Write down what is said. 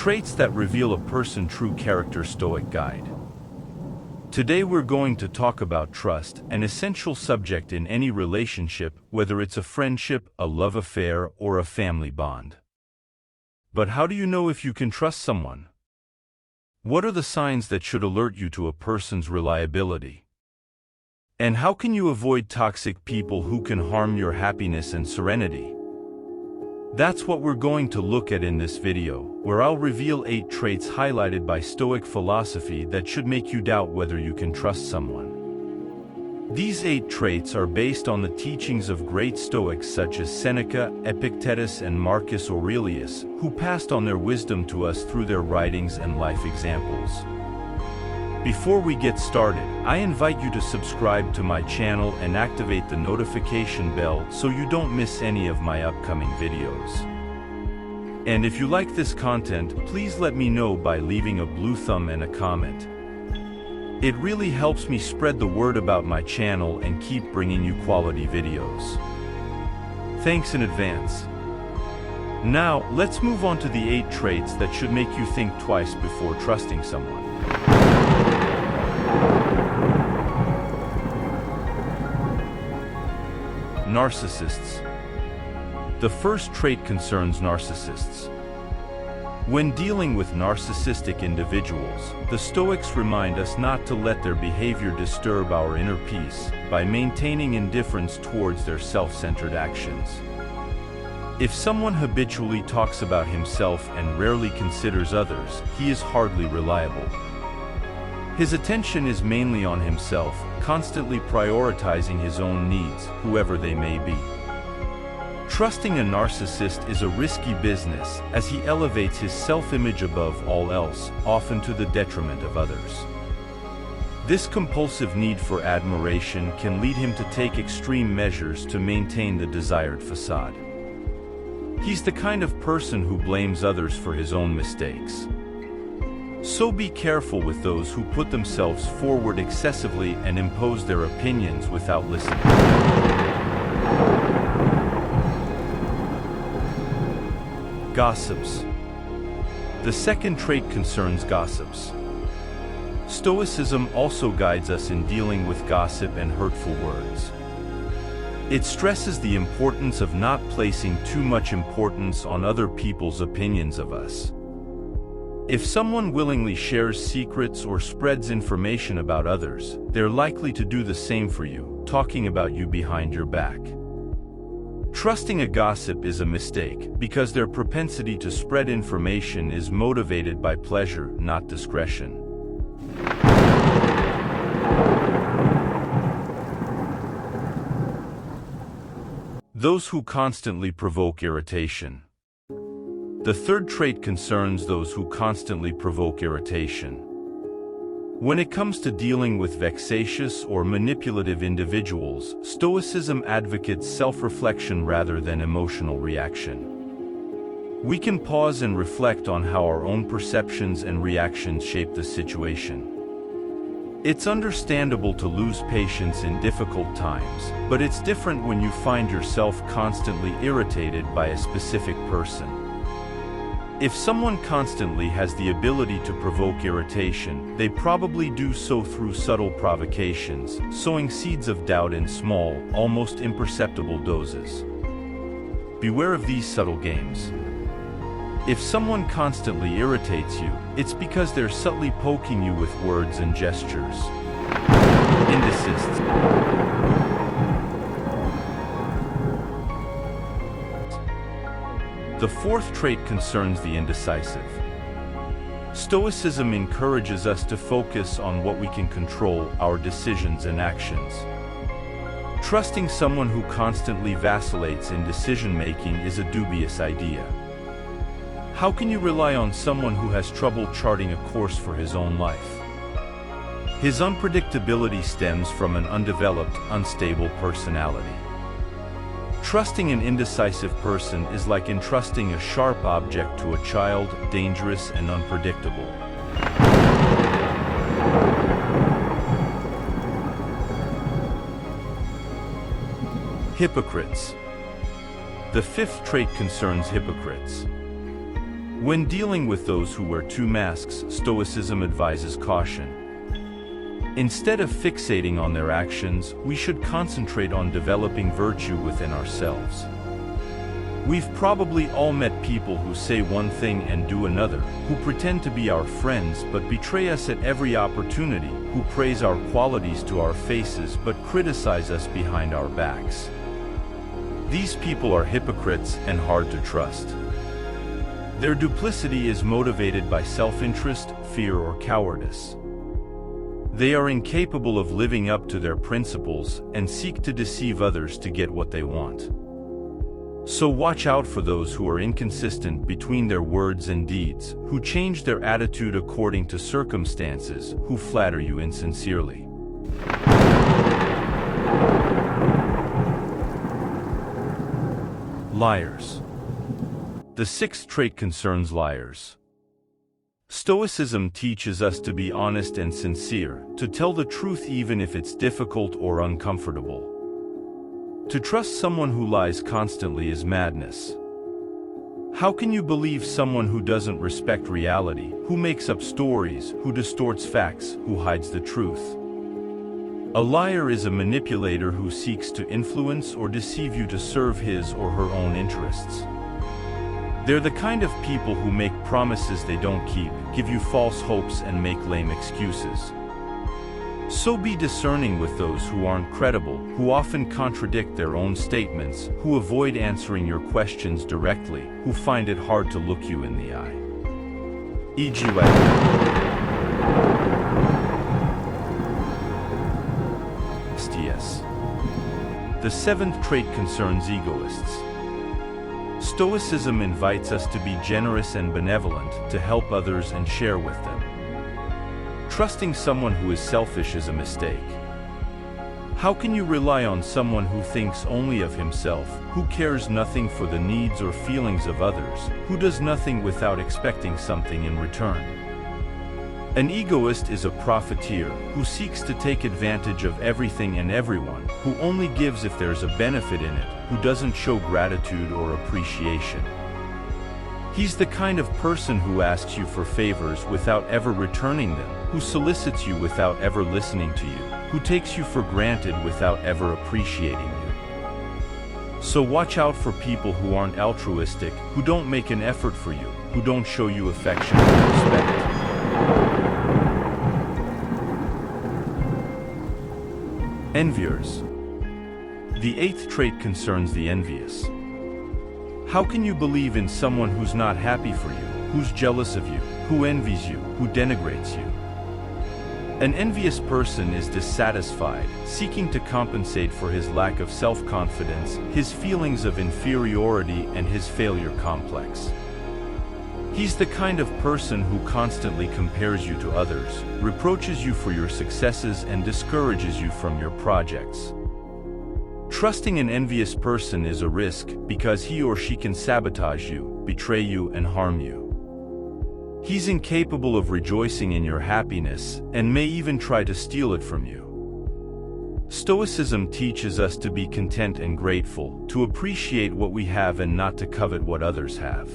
Traits that reveal a person's true character. Stoic Guide. Today we're going to talk about trust, an essential subject in any relationship, whether it's a friendship, a love affair, or a family bond. But how do you know if you can trust someone? What are the signs that should alert you to a person's reliability? And how can you avoid toxic people who can harm your happiness and serenity? That's what we're going to look at in this video, where I'll reveal 8 traits highlighted by Stoic philosophy that should make you doubt whether you can trust someone. These 8 traits are based on the teachings of great Stoics such as Seneca, Epictetus, and Marcus Aurelius, who passed on their wisdom to us through their writings and life examples. Before we get started, I invite you to subscribe to my channel and activate the notification bell so you don't miss any of my upcoming videos. And if you like this content, please let me know by leaving a blue thumb and a comment. It really helps me spread the word about my channel and keep bringing you quality videos. Thanks in advance. Now, let's move on to the 8 traits that should make you think twice before trusting someone. Narcissists. The first trait concerns narcissists. When dealing with narcissistic individuals, the Stoics remind us not to let their behavior disturb our inner peace by maintaining indifference towards their self-centered actions. If someone habitually talks about himself and rarely considers others, he is hardly reliable. His attention is mainly on himself, constantly prioritizing his own needs, whoever they may be. Trusting a narcissist is a risky business, as he elevates his self-image above all else, often to the detriment of others. This compulsive need for admiration can lead him to take extreme measures to maintain the desired facade. He's the kind of person who blames others for his own mistakes. So be careful with those who put themselves forward excessively and impose their opinions without listening. Gossips. The second trait concerns gossips. Stoicism also guides us in dealing with gossip and hurtful words. It stresses the importance of not placing too much importance on other people's opinions of us. If someone willingly shares secrets or spreads information about others, they're likely to do the same for you, talking about you behind your back. Trusting a gossip is a mistake, because their propensity to spread information is motivated by pleasure, not discretion. Those who constantly provoke irritation. The third trait concerns those who constantly provoke irritation. When it comes to dealing with vexatious or manipulative individuals, Stoicism advocates self-reflection rather than emotional reaction. We can pause and reflect on how our own perceptions and reactions shape the situation. It's understandable to lose patience in difficult times, but it's different when you find yourself constantly irritated by a specific person. If someone constantly has the ability to provoke irritation, they probably do so through subtle provocations, sowing seeds of doubt in small, almost imperceptible doses. Beware of these subtle games. If someone constantly irritates you, it's because they're subtly poking you with words and gestures. Indecisive. The fourth trait concerns the indecisive. Stoicism encourages us to focus on what we can control, our decisions and actions. Trusting someone who constantly vacillates in decision-making is a dubious idea. How can you rely on someone who has trouble charting a course for his own life? His unpredictability stems from an undeveloped, unstable personality. Trusting an indecisive person is like entrusting a sharp object to a child, dangerous and unpredictable. Hypocrites. The fifth trait concerns hypocrites. When dealing with those who wear two masks, Stoicism advises caution. Instead of fixating on their actions, we should concentrate on developing virtue within ourselves. We've probably all met people who say one thing and do another, who pretend to be our friends but betray us at every opportunity, who praise our qualities to our faces but criticize us behind our backs. These people are hypocrites and hard to trust. Their duplicity is motivated by self-interest, fear, or cowardice. They are incapable of living up to their principles and seek to deceive others to get what they want. So watch out for those who are inconsistent between their words and deeds, who change their attitude according to circumstances, who flatter you insincerely. Liars. The sixth trait concerns liars. Stoicism teaches us to be honest and sincere, to tell the truth even if it's difficult or uncomfortable. To trust someone who lies constantly is madness. How can you believe someone who doesn't respect reality, who makes up stories, who distorts facts, who hides the truth? A liar is a manipulator who seeks to influence or deceive you to serve his or her own interests. They're the kind of people who make promises they don't keep, give you false hopes, and make lame excuses. So be discerning with those who aren't credible, who often contradict their own statements, who avoid answering your questions directly, who find it hard to look you in the eye. Egoists. The seventh trait concerns egoists. Stoicism invites us to be generous and benevolent, to help others and share with them. Trusting someone who is selfish is a mistake. How can you rely on someone who thinks only of himself, who cares nothing for the needs or feelings of others, who does nothing without expecting something in return? An egoist is a profiteer, who seeks to take advantage of everything and everyone, who only gives if there's a benefit in it, who doesn't show gratitude or appreciation. He's the kind of person who asks you for favors without ever returning them, who solicits you without ever listening to you, who takes you for granted without ever appreciating you. So watch out for people who aren't altruistic, who don't make an effort for you, who don't show you affection and respect. Enviers. The eighth trait concerns the envious. How can you believe in someone who's not happy for you, who's jealous of you, who envies you, who denigrates you? An envious person is dissatisfied, seeking to compensate for his lack of self-confidence, his feelings of inferiority, and his failure complex. He's the kind of person who constantly compares you to others, reproaches you for your successes, and discourages you from your projects. Trusting an envious person is a risk because he or she can sabotage you, betray you, and harm you. He's incapable of rejoicing in your happiness and may even try to steal it from you. Stoicism teaches us to be content and grateful, to appreciate what we have and not to covet what others have.